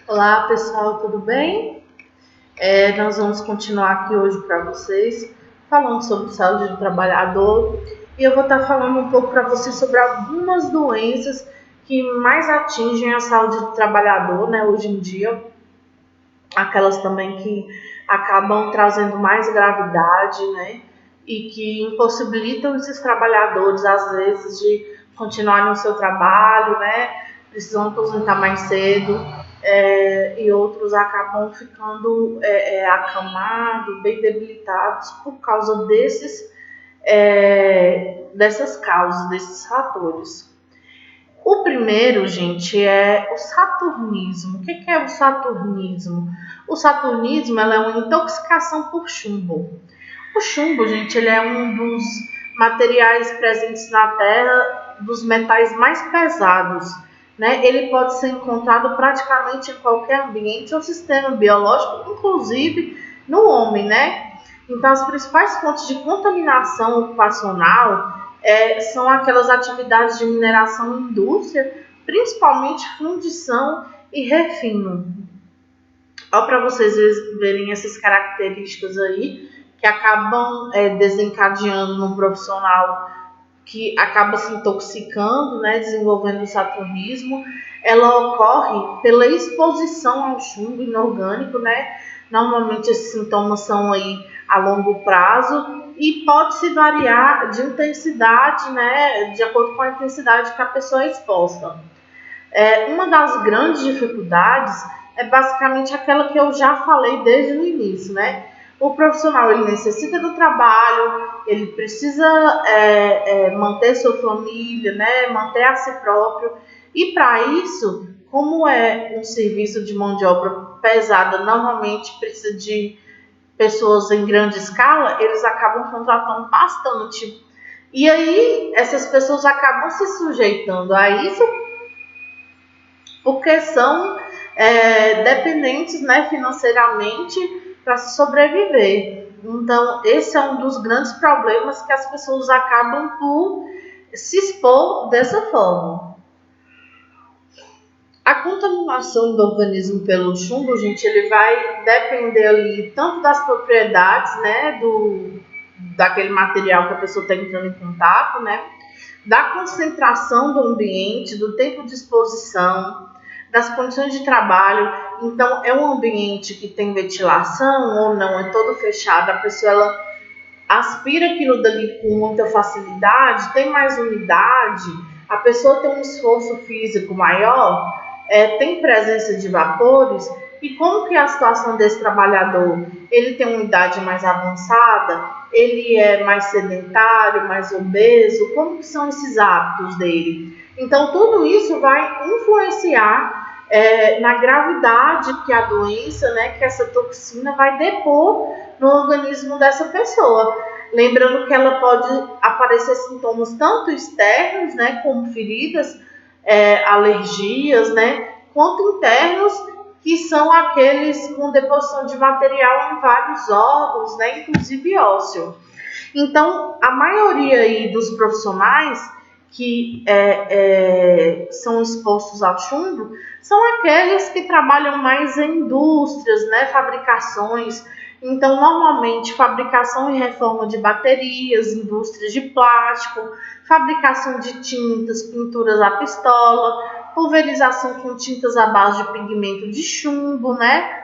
Olá pessoal, tudo bem? Nós vamos continuar aqui hoje para vocês falando sobre saúde do trabalhador e eu vou estar falando um pouco para vocês sobre algumas doenças que mais atingem a saúde do trabalhador, né, hoje em dia, aquelas também que acabam trazendo mais gravidade, né, e que impossibilitam esses trabalhadores às vezes de continuar no seu trabalho, né, precisam aposentar mais cedo. E outros acabam ficando acamados, bem debilitados por causa dessas causas, desses fatores. O primeiro, gente, é o saturnismo. O que é o saturnismo? O saturnismo é uma intoxicação por chumbo. O chumbo, gente, ele é um dos materiais presentes na Terra, dos metais mais pesados. Né? Ele pode ser encontrado praticamente em qualquer ambiente ou sistema biológico, inclusive no homem, né? Então, as principais fontes de contaminação ocupacional são aquelas atividades de mineração e indústria, principalmente fundição e refino. Olha para vocês verem essas características aí que acabam desencadeando no profissional que acaba se intoxicando, né, desenvolvendo o saturnismo. Ela ocorre pela exposição ao chumbo inorgânico, né? Normalmente esses sintomas são aí a longo prazo e pode-se variar de intensidade, né, de acordo com a intensidade que a pessoa é exposta. Uma das grandes dificuldades é basicamente aquela que eu já falei desde o início, né? O profissional ele necessita do trabalho, ele precisa manter sua família, né? Manter a si próprio. E para isso, como é um serviço de mão de obra pesada, normalmente precisa de pessoas em grande escala, eles acabam contratando bastante. E aí, essas pessoas acabam se sujeitando a isso porque são dependentes, né, financeiramente para sobreviver. Então, esse é um dos grandes problemas que as pessoas acabam por se expor dessa forma. A contaminação do organismo pelo chumbo, gente, ele vai depender ali tanto das propriedades, né, daquele material que a pessoa está entrando em contato, né, da concentração do ambiente, do tempo de exposição, das condições de trabalho. Então, é um ambiente que tem ventilação ou não, é todo fechado, a pessoa ela aspira aquilo dali com muita facilidade, tem mais umidade, a pessoa tem um esforço físico maior, tem presença de vapores. E como que é a situação desse trabalhador? Ele tem uma idade mais avançada? Ele é mais sedentário, mais obeso? Como que são esses hábitos dele? Então, tudo isso vai influenciar na gravidade que a doença, né, que essa toxina vai depor no organismo dessa pessoa. Lembrando que ela pode aparecer sintomas tanto externos, né, como feridas, alergias, né, quanto internos, que são aqueles com deposição de material em vários órgãos, né, inclusive ósseo. Então, a maioria aí dos profissionais que são expostos ao chumbo são aqueles que trabalham mais em indústrias, né, fabricações. Então, normalmente, fabricação e reforma de baterias, indústrias de plástico, fabricação de tintas, pinturas à pistola, pulverização com tintas à base de pigmento de chumbo, né?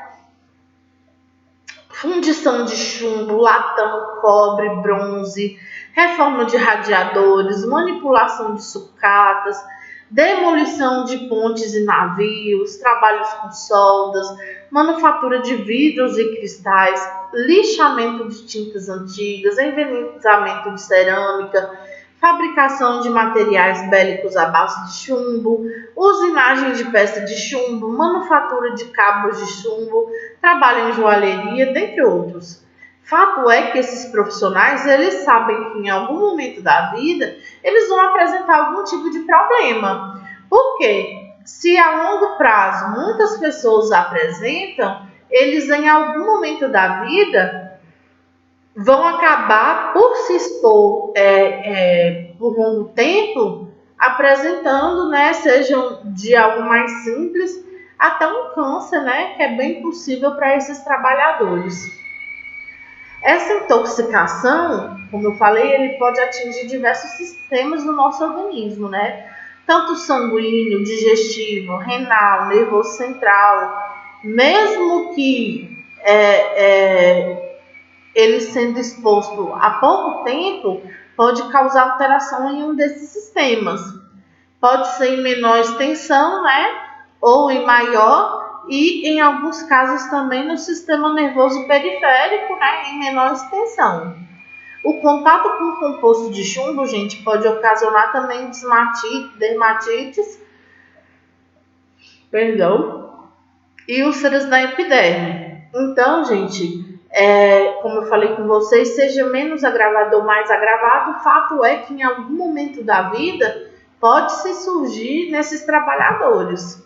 Fundição de chumbo, latão, cobre, bronze, reforma de radiadores, manipulação de sucatas, demolição de pontes e navios, trabalhos com soldas, manufatura de vidros e cristais, lixamento de tintas antigas, envernizamento de cerâmica, fabricação de materiais bélicos à base de chumbo, usinagem de peça de chumbo, manufatura de cabos de chumbo, trabalho em joalheria, dentre outros. Fato é que esses profissionais, eles sabem que em algum momento da vida, eles vão apresentar algum tipo de problema. Por quê? Se a longo prazo muitas pessoas apresentam, eles em algum momento da vida vão acabar por se expor por longo tempo, apresentando, né, sejam de algo mais simples até um câncer, né, que é bem possível para esses trabalhadores. Essa intoxicação, como eu falei, ele pode atingir diversos sistemas do nosso organismo, né? Tanto sanguíneo, digestivo, renal, nervoso central, mesmo que ele sendo exposto há pouco tempo, pode causar alteração em um desses sistemas. Pode ser em menor extensão, né? Ou em maior, e em alguns casos também no sistema nervoso periférico, né? Em menor extensão. O contato com o composto de chumbo, gente, pode ocasionar também dermatites, e úlceras na epiderme. Então, gente, como eu falei com vocês, seja menos agravado ou mais agravado, o fato é que em algum momento da vida pode-se surgir nesses trabalhadores.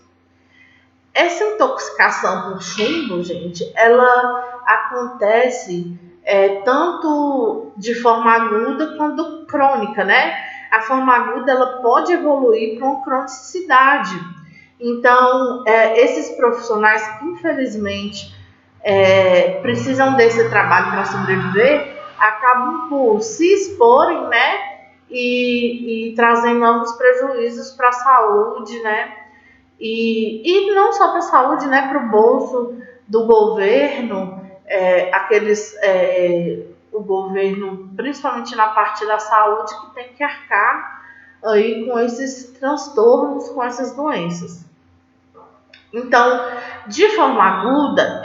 Essa intoxicação por chumbo, gente, ela acontece tanto de forma aguda quanto crônica, né? A forma aguda ela pode evoluir para uma cronicidade. Então, esses profissionais que infelizmente precisam desse trabalho para sobreviver, acabam por se exporem, né? E trazem novos prejuízos para a saúde, né? E não só para a saúde, né? Para o bolso do governo, o governo, principalmente na parte da saúde, que tem que arcar aí com esses transtornos, com essas doenças. Então, de forma aguda,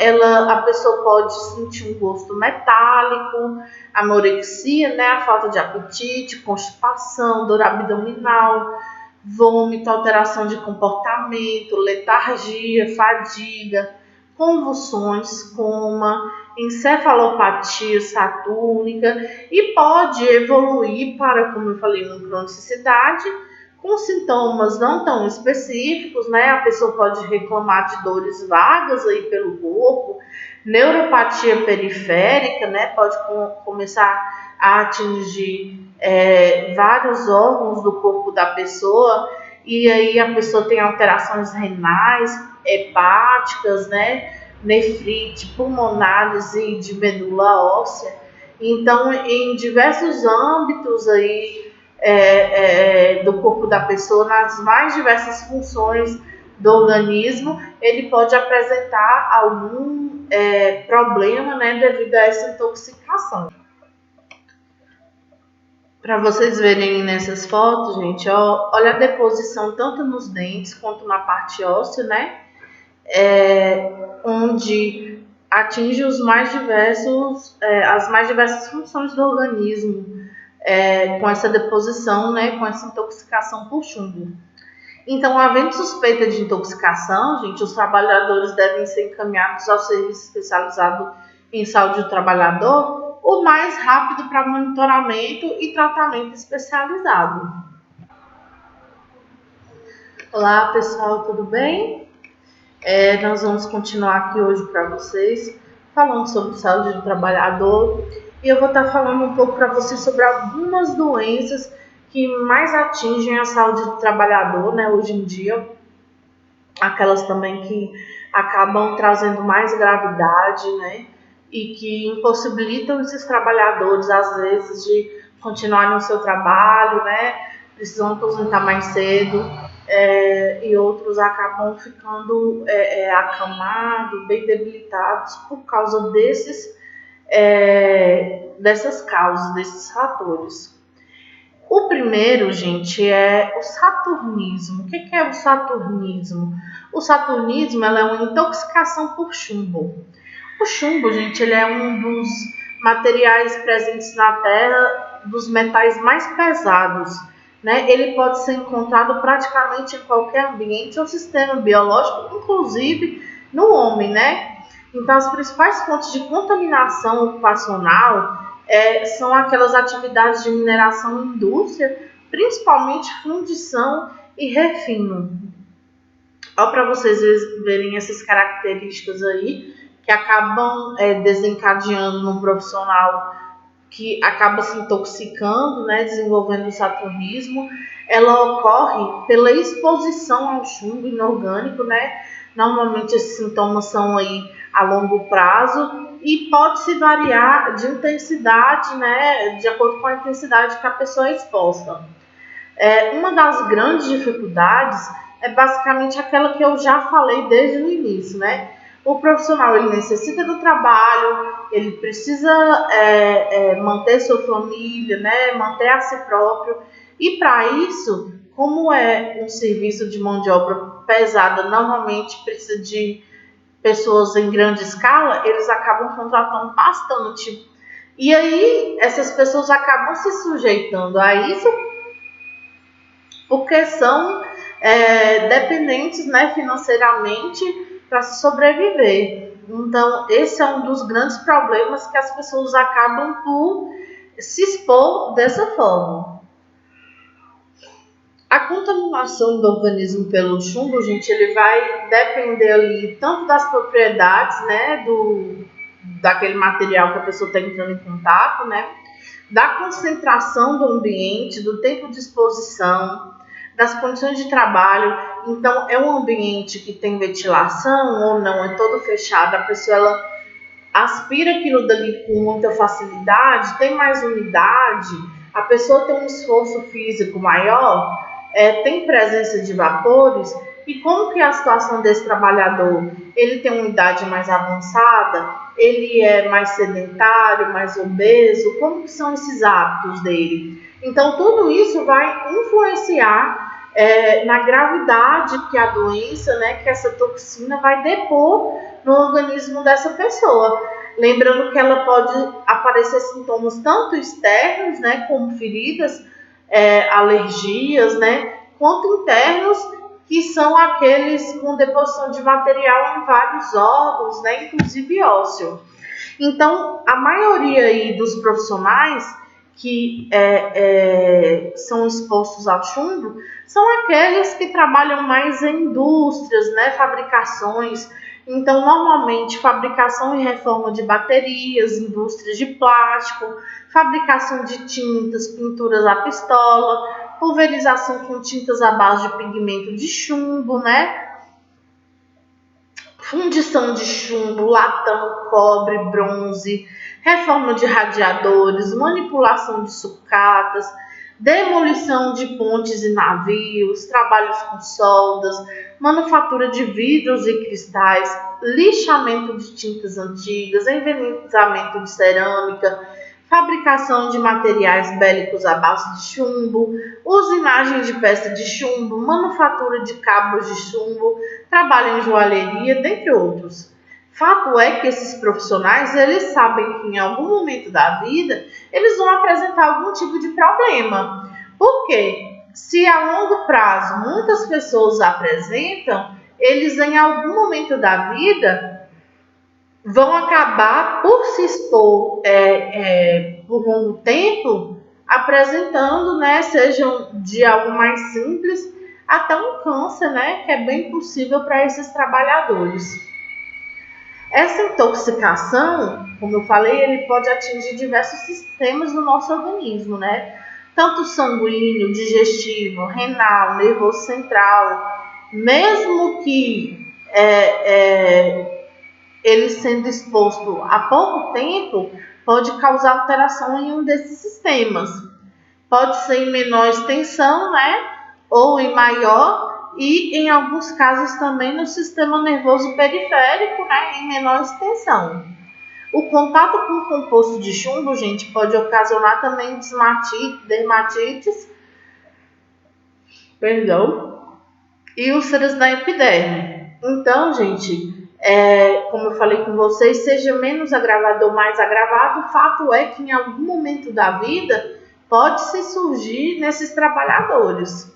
a pessoa pode sentir um gosto metálico, anorexia, né, a falta de apetite, constipação, dor abdominal, vômito, alteração de comportamento, letargia, fadiga, convulsões, coma, encefalopatia satúrnica e pode evoluir para, como eu falei, uma cronicidade, com sintomas não tão específicos, né? A pessoa pode reclamar de dores vagas aí pelo corpo, neuropatia periférica, né? Pode começar a atingir vários órgãos do corpo da pessoa, e aí a pessoa tem alterações renais, hepáticas, né? Nefrite, pulmonares e de medula óssea. Então, em diversos âmbitos aí do corpo da pessoa, nas mais diversas funções do organismo, ele pode apresentar algum problema, né, devido a essa intoxicação. Para vocês verem nessas fotos, gente, olha a deposição tanto nos dentes quanto na parte óssea, né, onde atinge as mais diversas funções do organismo. Com essa deposição, né, com essa intoxicação por chumbo. Então, havendo suspeita de intoxicação, gente, os trabalhadores devem ser encaminhados ao serviço especializado em saúde do trabalhador o mais rápido para monitoramento e tratamento especializado. Olá, pessoal, tudo bem? Nós vamos continuar aqui hoje para vocês, falando sobre saúde do trabalhador. E eu vou estar falando um pouco para vocês sobre algumas doenças que mais atingem a saúde do trabalhador, né, hoje em dia. Aquelas também que acabam trazendo mais gravidade, né, e que impossibilitam esses trabalhadores, às vezes, de continuarem no seu trabalho, né, precisam aposentar mais cedo, e outros acabam ficando acamados, bem debilitados por causa dessas causas, desses fatores. O primeiro, gente, é o saturnismo. O que é o saturnismo? O saturnismo é uma intoxicação por chumbo. O chumbo, gente, ele é um dos materiais presentes na Terra, dos metais mais pesados, né? Ele pode ser encontrado praticamente em qualquer ambiente ou sistema biológico, inclusive no homem, né? Então, as principais fontes de contaminação ocupacional são aquelas atividades de mineração e indústria, principalmente fundição e refino. Olha para vocês verem essas características aí, que acabam desencadeando num profissional que acaba se intoxicando, né, desenvolvendo o saturnismo. Ela ocorre pela exposição ao chumbo inorgânico, né, Normalmente esses sintomas são aí a longo prazo e pode-se variar de intensidade, né, de acordo com a intensidade que a pessoa é exposta. Uma das grandes dificuldades é basicamente aquela que eu já falei desde o início, né? O profissional ele necessita do trabalho, ele precisa manter sua família, né? Manter a si próprio. E para isso, como é um serviço de mão de obra pesada, normalmente precisa de pessoas em grande escala, eles acabam contratando bastante. E aí, essas pessoas acabam se sujeitando a isso porque são dependentes, né, financeiramente para sobreviver. Então, esse é um dos grandes problemas que as pessoas acabam por se expor dessa forma. A contaminação do organismo pelo chumbo, gente, ele vai depender ali tanto das propriedades, né, daquele material que a pessoa está entrando em contato, né, da concentração do ambiente, do tempo de exposição, das condições de trabalho. Então, é um ambiente que tem ventilação ou não, é todo fechado, a pessoa ela aspira aquilo dali com muita facilidade, tem mais umidade, a pessoa tem um esforço físico maior, tem presença de vapores. E como que é a situação desse trabalhador? Ele tem uma idade mais avançada? Ele é mais sedentário, mais obeso? Como que são esses hábitos dele? Então, tudo isso vai influenciar na gravidade que a doença, né, que essa toxina vai depor no organismo dessa pessoa. Lembrando que ela pode aparecer sintomas tanto externos, né, como feridas, alergias, né, quanto internos, que são aqueles com deposição de material em vários órgãos, né, inclusive ósseo. Então, a maioria aí dos profissionais que são expostos ao chumbo são aqueles que trabalham mais em indústrias, né, fabricações. Então, normalmente, fabricação e reforma de baterias, indústrias de plástico, fabricação de tintas, pinturas à pistola, pulverização com tintas à base de pigmento de chumbo, né? Fundição de chumbo, latão, cobre, bronze, reforma de radiadores, manipulação de sucatas, demolição de pontes e navios, trabalhos com soldas, manufatura de vidros e cristais, lixamento de tintas antigas, envernizamento de cerâmica, fabricação de materiais bélicos à base de chumbo, usinagem de peça de chumbo, manufatura de cabos de chumbo, trabalho em joalheria, dentre outros. Fato é que esses profissionais, eles sabem que em algum momento da vida, eles vão apresentar algum tipo de problema. Por quê? Se a longo prazo muitas pessoas apresentam, eles em algum momento da vida vão acabar por se expor por longo tempo, apresentando, né, sejam de algo mais simples até um câncer, né, que é bem possível para esses trabalhadores. Essa intoxicação, como eu falei, ele pode atingir diversos sistemas do nosso organismo, né? Tanto sanguíneo, digestivo, renal, nervoso central, mesmo que ele sendo exposto há pouco tempo, pode causar alteração em um desses sistemas. Pode ser em menor extensão, né? Ou em maior, e em alguns casos também no sistema nervoso periférico, né? Em menor extensão. O contato com o composto de chumbo, gente, pode ocasionar também dermatites, e úlceras na epiderme. Então, gente, como eu falei com vocês, seja menos agravado ou mais agravado, o fato é que em algum momento da vida pode-se surgir nesses trabalhadores.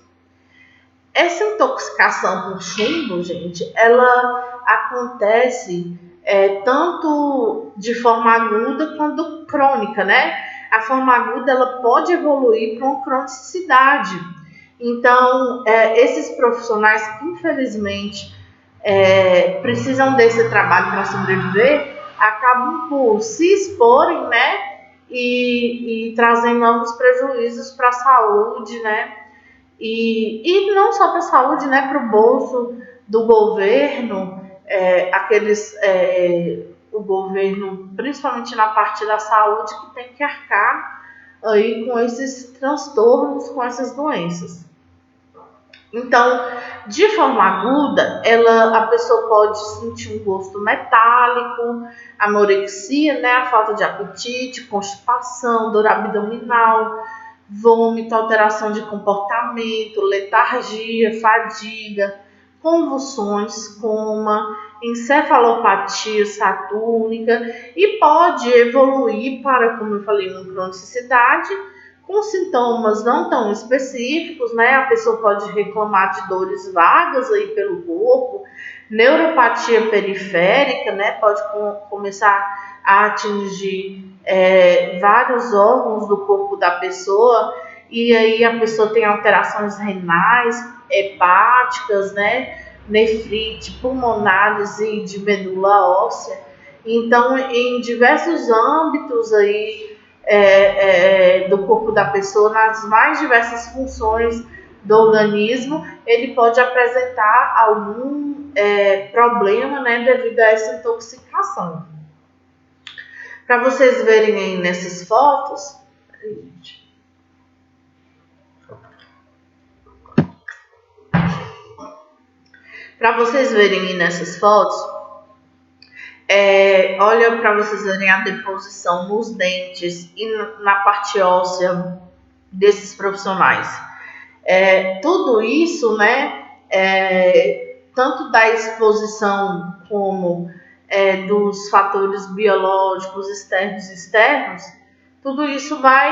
Essa intoxicação por chumbo, gente, ela acontece tanto de forma aguda quanto crônica, né? A forma aguda ela pode evoluir para uma cronicidade. Então, esses profissionais que infelizmente precisam desse trabalho para sobreviver, acabam por se exporem, né? E trazem novos prejuízos para a saúde, né? E não só para a saúde, né? Para o bolso do governo, o governo, principalmente na parte da saúde, que tem que arcar aí com esses transtornos, com essas doenças. Então, de forma aguda, a pessoa pode sentir um gosto metálico, anorexia, né, a falta de apetite, constipação, dor abdominal, vômito, alteração de comportamento, letargia, fadiga, convulsões, coma, encefalopatia satúrnica e pode evoluir para, como eu falei, uma cronicidade com sintomas não tão específicos, né? A pessoa pode reclamar de dores vagas aí pelo corpo, neuropatia periférica, né? Pode começar a atingir vários órgãos do corpo da pessoa, e aí a pessoa tem alterações renais, hepáticas, né? Nefrite, pulmonares e de medula óssea. Então, em diversos âmbitos aí do corpo da pessoa, nas mais diversas funções do organismo, ele pode apresentar algum problema, né, devido a essa intoxicação. Para vocês verem aí nessas fotos, olha, para vocês verem a deposição nos dentes e na parte óssea desses profissionais. Tudo isso, né, tanto da exposição como dos fatores biológicos externos e externos, tudo isso vai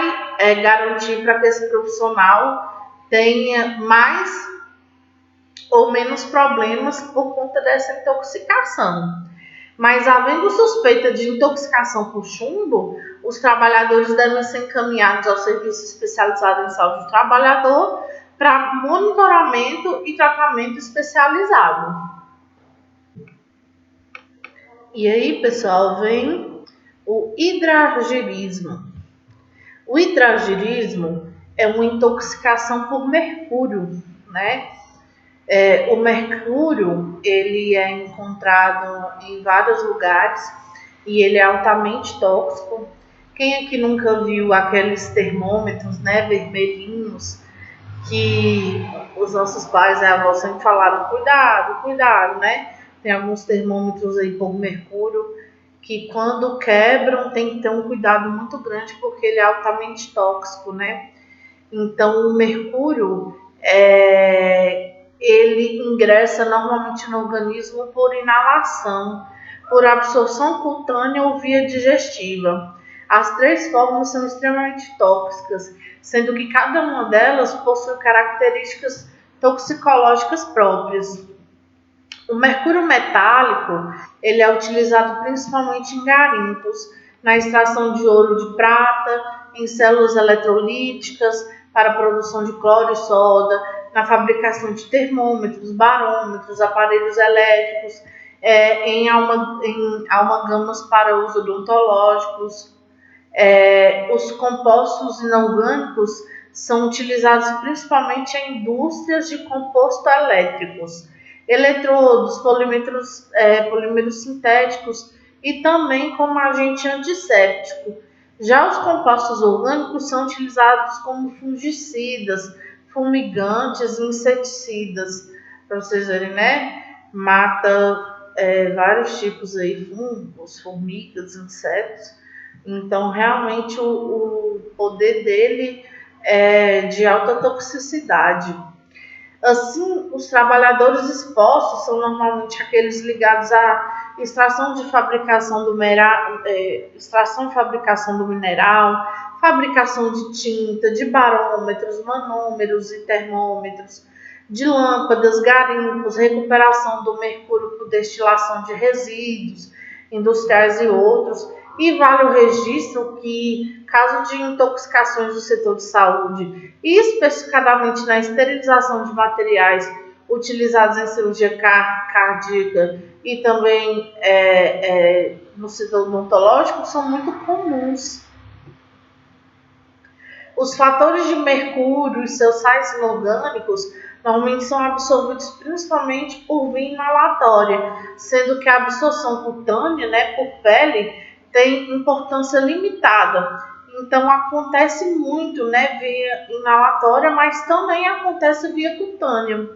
garantir para que esse profissional tenha mais ou menos problemas por conta dessa intoxicação. Mas, havendo suspeita de intoxicação por chumbo, os trabalhadores devem ser encaminhados ao serviço especializado em saúde do trabalhador para monitoramento e tratamento especializado. E aí, pessoal, vem o hidrargirismo. O hidrargirismo é uma intoxicação por mercúrio, né? O mercúrio, ele é encontrado em vários lugares e ele é altamente tóxico. Quem aqui nunca viu aqueles termômetros, né, vermelhinhos, que os nossos pais e avós sempre falaram, cuidado, cuidado, né? Tem alguns termômetros aí por mercúrio que quando quebram tem que ter um cuidado muito grande porque ele é altamente tóxico, né? Então o mercúrio ele ingressa normalmente no organismo por inalação, por absorção cutânea ou via digestiva. As três formas são extremamente tóxicas, sendo que cada uma delas possui características toxicológicas próprias. O mercúrio metálico, ele é utilizado principalmente em garimpos, na extração de ouro de prata, em células eletrolíticas, para a produção de cloro e soda, na fabricação de termômetros, barômetros, aparelhos elétricos, em amalgamas para uso odontológicos. Os compostos inorgânicos são utilizados principalmente em indústrias de composto elétricos, eletrodos, polímeros sintéticos e também como agente antisséptico. Já os compostos orgânicos são utilizados como fungicidas, fumigantes e inseticidas, para vocês verem, né? Mata vários tipos aí, fungos, formigas, insetos. Então, realmente, o poder dele é de alta toxicidade. Assim, os trabalhadores expostos são normalmente aqueles ligados à extração e fabricação do mineral, fabricação de tinta, de barômetros, manômeros e termômetros, de lâmpadas, garimpos, recuperação do mercúrio por destilação de resíduos industriais e outros. E vale o registro que, caso de intoxicações do setor de saúde, e especificadamente na esterilização de materiais utilizados em cirurgia cardíaca e também no setor odontológico, são muito comuns. Os fatores de mercúrio e seus sais inorgânicos normalmente são absorvidos principalmente por via inalatória, sendo que a absorção cutânea, né, por pele, tem importância limitada. Então acontece muito, né, via inalatória, mas também acontece via cutânea.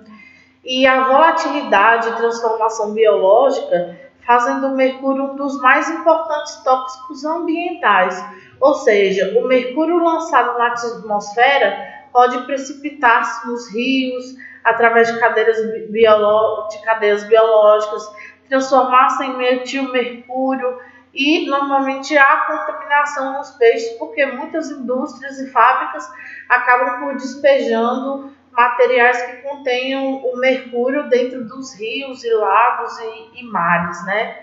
E a volatilidade e transformação biológica fazem do mercúrio um dos mais importantes tóxicos ambientais. Ou seja, o mercúrio lançado na atmosfera pode precipitar-se nos rios através de cadeias biológicas, transformar-se em metilmercúrio e normalmente há contaminação nos peixes porque muitas indústrias e fábricas acabam por despejando materiais que contenham o mercúrio dentro dos rios e lagos e mares, né?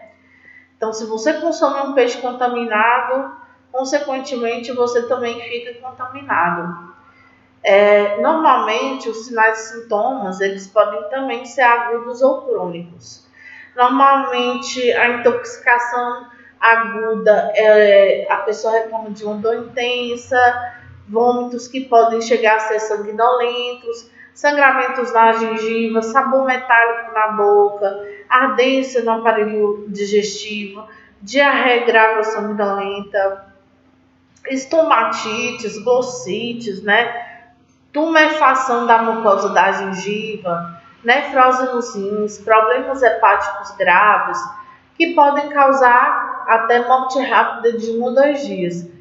Então, se você consome um peixe contaminado, consequentemente você também fica contaminado. Normalmente, os sinais e sintomas, eles podem também ser agudos ou crônicos. Normalmente, a intoxicação aguda, a pessoa reclama de uma dor intensa, vômitos que podem chegar a ser sanguinolentos, sangramentos na gengiva, sabor metálico na boca, ardência no aparelho digestivo, diarreia grave ou sanguinolenta, estomatites, glossites, né? Tumefação da mucosa da gengiva, nefrose nos rins, problemas hepáticos graves, que podem causar até morte rápida de 1 ou 2 dias.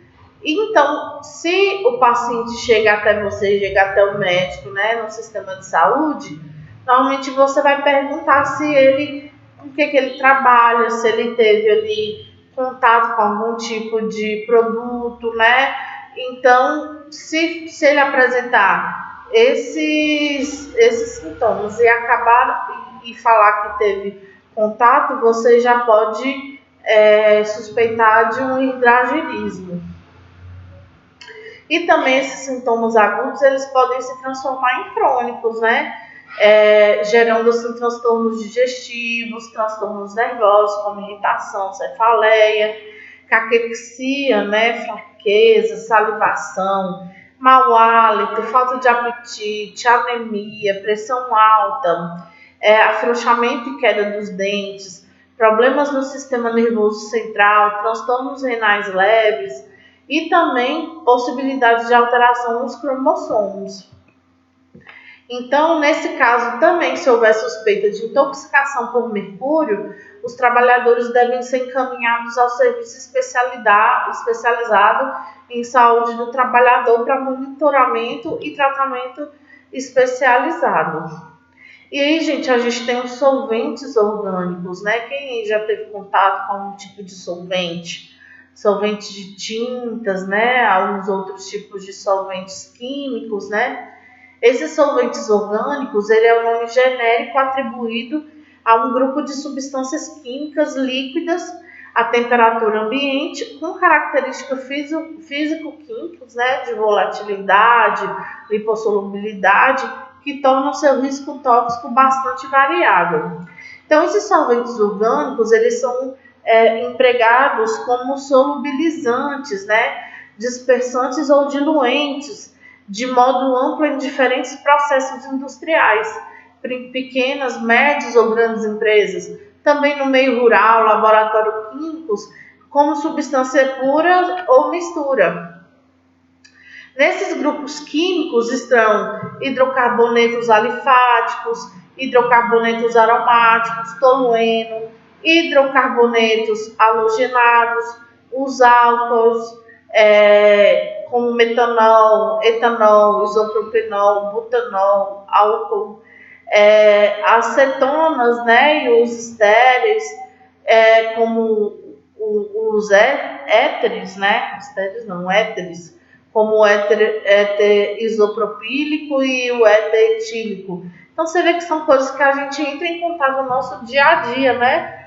Então, se o paciente chega até você, chega até o médico, né, no sistema de saúde, normalmente você vai perguntar se ele, com que ele trabalha, se ele teve ali contato com algum tipo de produto, né? Então, se ele apresentar esses sintomas e acabar e falar que teve contato, você já pode suspeitar de um hidragilismo. E também esses sintomas agudos, eles podem se transformar em crônicos, né? Gerando assim, transtornos digestivos, transtornos nervosos, como irritação, cefaleia, caquexia, né? Fraqueza, salivação, mau hálito, falta de apetite, anemia, pressão alta, afrouxamento e queda dos dentes, problemas no sistema nervoso central, transtornos renais leves, e também possibilidade de alteração nos cromossomos. Então, nesse caso também, se houver suspeita de intoxicação por mercúrio, os trabalhadores devem ser encaminhados ao serviço especializado em saúde do trabalhador para monitoramento e tratamento especializado. E aí, gente, a gente tem os solventes orgânicos, né? Quem já teve contato com algum tipo de solvente? Solventes de tintas, né? Alguns outros tipos de solventes químicos, né? Esses solventes orgânicos, ele é um nome genérico atribuído a um grupo de substâncias químicas líquidas a temperatura ambiente com características físico-químicas, né? De volatilidade, lipossolubilidade, que tornam seu risco tóxico bastante variável. Então, esses solventes orgânicos, eles são empregados como solubilizantes, né, dispersantes ou diluentes, de modo amplo em diferentes processos industriais, pequenas, médias ou grandes empresas, também no meio rural, laboratório químicos, como substância pura ou mistura. Nesses grupos químicos estão hidrocarbonetos alifáticos, hidrocarbonetos aromáticos, tolueno, hidrocarbonetos halogenados, os álcools, como metanol, etanol, isopropanol, butanol, álcool, acetonas, né, e os estéreis, como os éteres, né, estéreis não, éteres, como o éter isopropílico e o éter etílico. Então você vê que são coisas que a gente entra em contato no nosso dia a dia, né?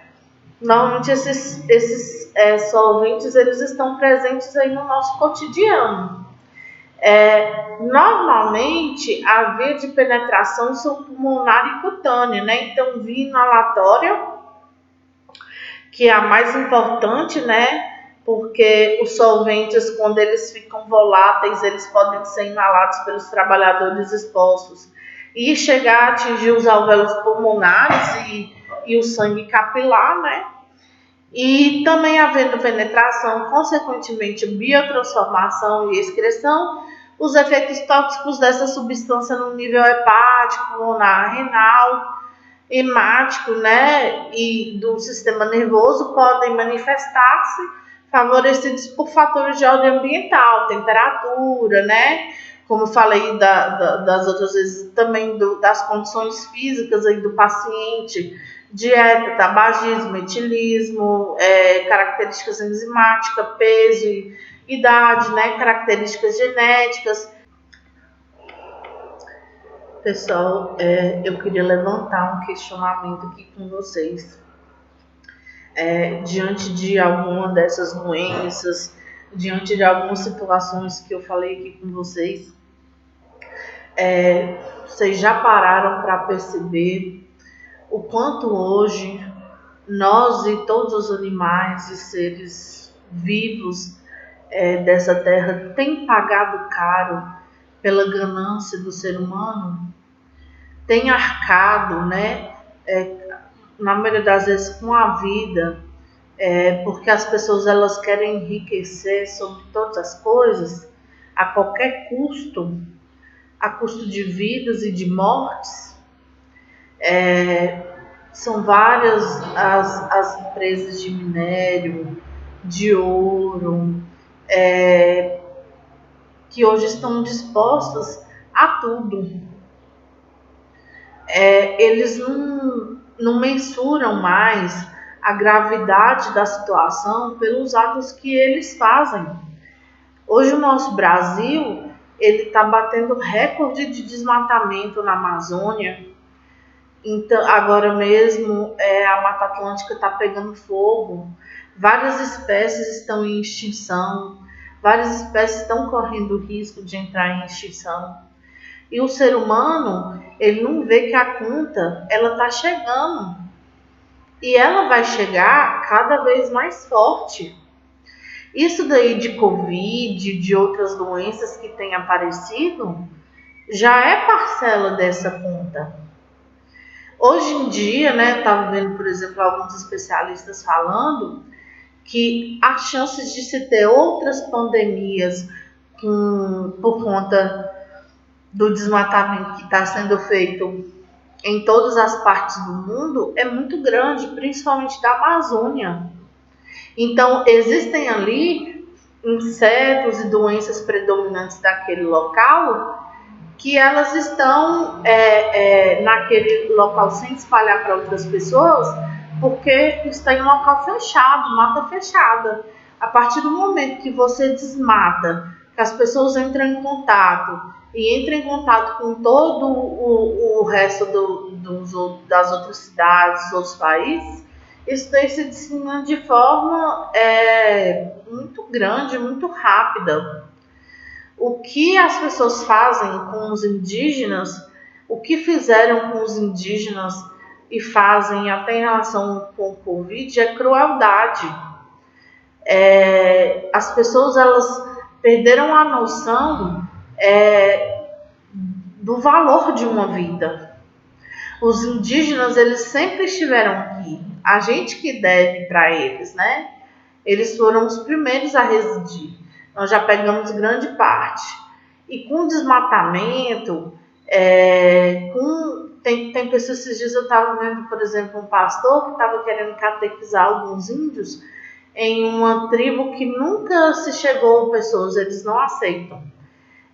Normalmente esses solventes, eles estão presentes aí no nosso cotidiano. Normalmente a via de penetração são pulmonar e cutânea, né? Então via inalatória, que é a mais importante, né? Porque os solventes, quando eles ficam voláteis, eles podem ser inalados pelos trabalhadores expostos e chegar a atingir os alvéolos pulmonares e o sangue capilar, né? E também havendo penetração, consequentemente biotransformação e excreção, os efeitos tóxicos dessa substância no nível hepático, pulmonar, renal, hemático, né, e do sistema nervoso podem manifestar-se favorecidos por fatores de ordem ambiental, temperatura, né, como eu falei das outras vezes, também das condições físicas aí do paciente, dieta, tabagismo, etilismo, características enzimáticas, peso, idade, né, características genéticas. Pessoal, eu queria levantar um questionamento aqui com vocês. Diante de alguma dessas doenças, diante de algumas situações que eu falei aqui com vocês, vocês já pararam para perceber o quanto hoje nós e todos os animais e seres vivos dessa terra têm pagado caro pela ganância do ser humano? Tem arcado, né, na maioria das vezes com a vida, porque as pessoas elas querem enriquecer sobre todas as coisas, a qualquer custo, a custo de vidas e de mortes. São várias as empresas de minério, de ouro, que hoje estão dispostas a tudo. Eles não mensuram mais a gravidade da situação pelos atos que eles fazem. Hoje o nosso Brasil ele está batendo recorde de desmatamento na Amazônia. Então, agora mesmo a Mata Atlântica está pegando fogo, várias espécies estão em extinção, várias espécies estão correndo risco de entrar em extinção. E o ser humano, ele não vê que a conta, ela está chegando. E ela vai chegar cada vez mais forte. Isso daí de Covid, de outras doenças que têm aparecido, já é parcela dessa conta. Hoje em dia, né, estava vendo, por exemplo, alguns especialistas falando que as chances de se ter outras pandemias por conta do desmatamento que está sendo feito em todas as partes do mundo é muito grande, principalmente da Amazônia. Então, existem ali insetos e doenças predominantes daquele local que elas estão naquele local sem espalhar para outras pessoas, porque está em um local fechado, mata fechada. A partir do momento que você desmata, que as pessoas entram em contato e entram em contato com todo o resto das outras cidades, dos outros países, isso daí se dissemina de forma muito grande, muito rápida. O que as pessoas fazem com os indígenas, o que fizeram com os indígenas e fazem até em relação com o Covid é crueldade. As pessoas elas perderam a noção do valor de uma vida. Os indígenas eles sempre estiveram aqui. A gente que deve para eles, né? Eles foram os primeiros a residir. Nós já pegamos grande parte. E com desmatamento, tem pessoas, esses dias eu estava vendo, por exemplo, um pastor que estava querendo catequizar alguns índios em uma tribo que nunca se chegou pessoas, eles não aceitam.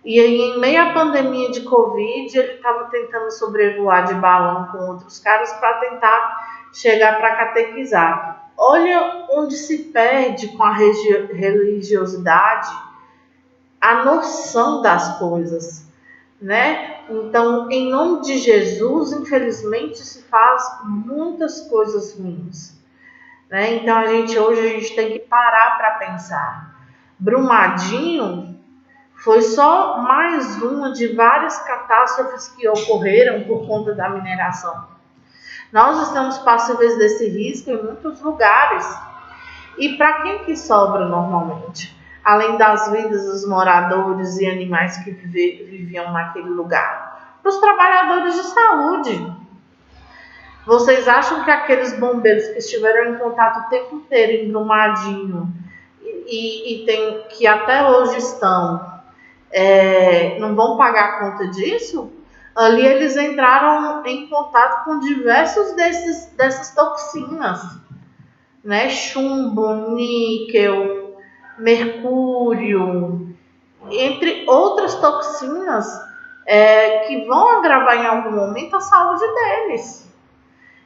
E aí, em meio à pandemia de Covid, ele estava tentando sobrevoar de balão com outros caras para tentar chegar para catequizar. Olha onde se perde com a religiosidade a noção das coisas, né? Então, em nome de Jesus, infelizmente, se faz muitas coisas ruins, né? Então, hoje a gente tem que parar para pensar. Brumadinho foi só mais uma de várias catástrofes que ocorreram por conta da mineração. Nós estamos passíveis desse risco em muitos lugares. E para quem que sobra normalmente? Além das vidas dos moradores e animais que viviam naquele lugar. para os trabalhadores de saúde. Vocês acham que aqueles bombeiros que estiveram em contato o tempo inteiro em Brumadinho que até hoje estão, não vão pagar a conta disso? Ali eles entraram em contato com diversos dessas toxinas, né? Chumbo, níquel, mercúrio, entre outras toxinas que vão agravar em algum momento a saúde deles.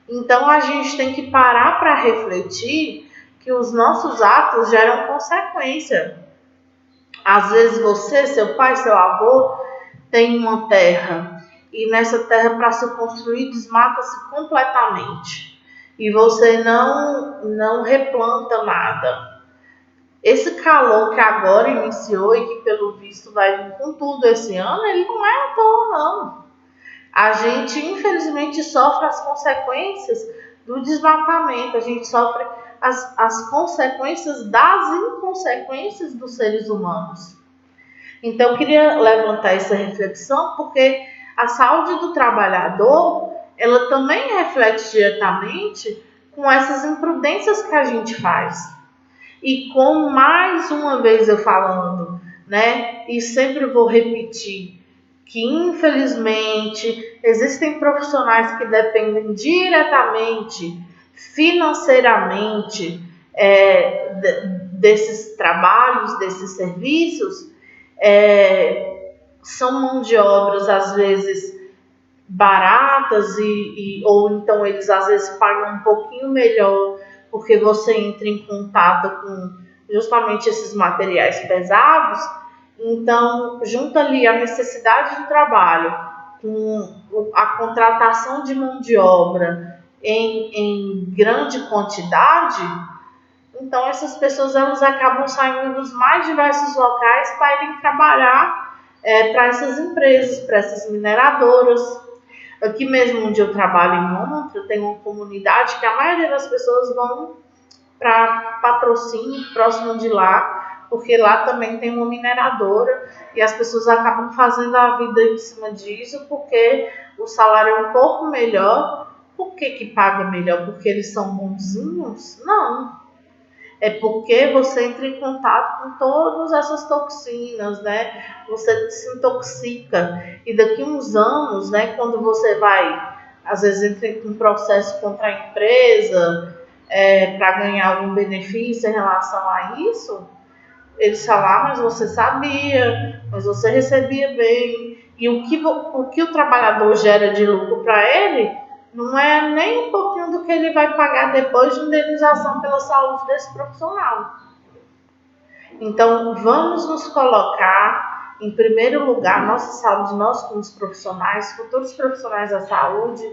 Então a gente tem que parar para refletir que os nossos atos geram consequência. Às vezes você, seu pai, seu avô tem uma terra e nessa terra, para se construir, desmata-se completamente e você não replanta nada. Esse calor que agora iniciou e que pelo visto vai vir com tudo esse ano, ele não é à toa não. A gente, infelizmente, sofre as consequências do desmatamento, a gente sofre as consequências das inconsequências dos seres humanos. Então, eu queria levantar essa reflexão, porque a saúde do trabalhador, ela também reflete diretamente com essas imprudências que a gente faz. E como mais uma vez eu falando, né, e sempre vou repetir, que infelizmente existem profissionais que dependem diretamente, financeiramente, desses trabalhos, desses serviços, são mão de obras às vezes baratas ou então eles às vezes pagam um pouquinho melhor porque você entra em contato com justamente esses materiais pesados. Então, junta ali a necessidade do trabalho com a contratação de mão de obra em grande quantidade, então essas pessoas elas acabam saindo dos mais diversos locais para irem trabalhar para essas empresas, para essas mineradoras. Aqui mesmo onde eu trabalho em Montra, tem uma comunidade que a maioria das pessoas vão para Patrocínio, próximo de lá, porque lá também tem uma mineradora e as pessoas acabam fazendo a vida em cima disso porque o salário é um pouco melhor. Por que paga melhor? Porque eles são bonzinhos? Não. É porque você entra em contato com todas essas toxinas, né? Você se intoxica. E daqui a uns anos, né, quando você vai, às vezes, entra em um processo contra a empresa para ganhar algum benefício em relação a isso, eles falam, mas você sabia, mas você recebia bem. E o que o trabalhador gera de lucro para ele não é nem um pouquinho do que ele vai pagar depois de indenização pela saúde desse profissional. Então, vamos nos colocar em primeiro lugar, nossa saúde, nós como profissionais, futuros profissionais da saúde,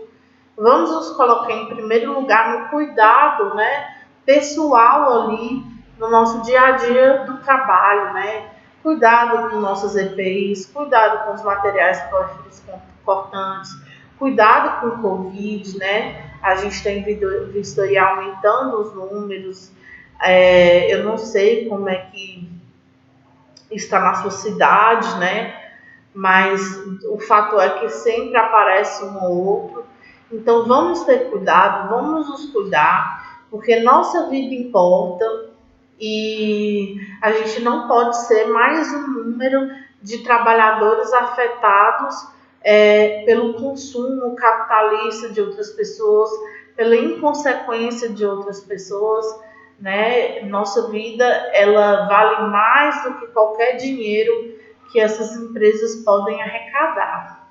vamos nos colocar em primeiro lugar no cuidado, né, pessoal ali, no nosso dia a dia do trabalho, né? Cuidado com nossas EPIs, cuidado com os materiais cortantes, cuidado com o Covid, né? A gente tem visto aí aumentando os números. Eu não sei como é que está na sua cidade, né? Mas o fato é que sempre aparece um ou outro. Então vamos ter cuidado, vamos nos cuidar, porque nossa vida importa e a gente não pode ser mais um número de trabalhadores afetados pelo consumo capitalista de outras pessoas, pela inconsequência de outras pessoas, né? Nossa vida, ela vale mais do que qualquer dinheiro que essas empresas podem arrecadar.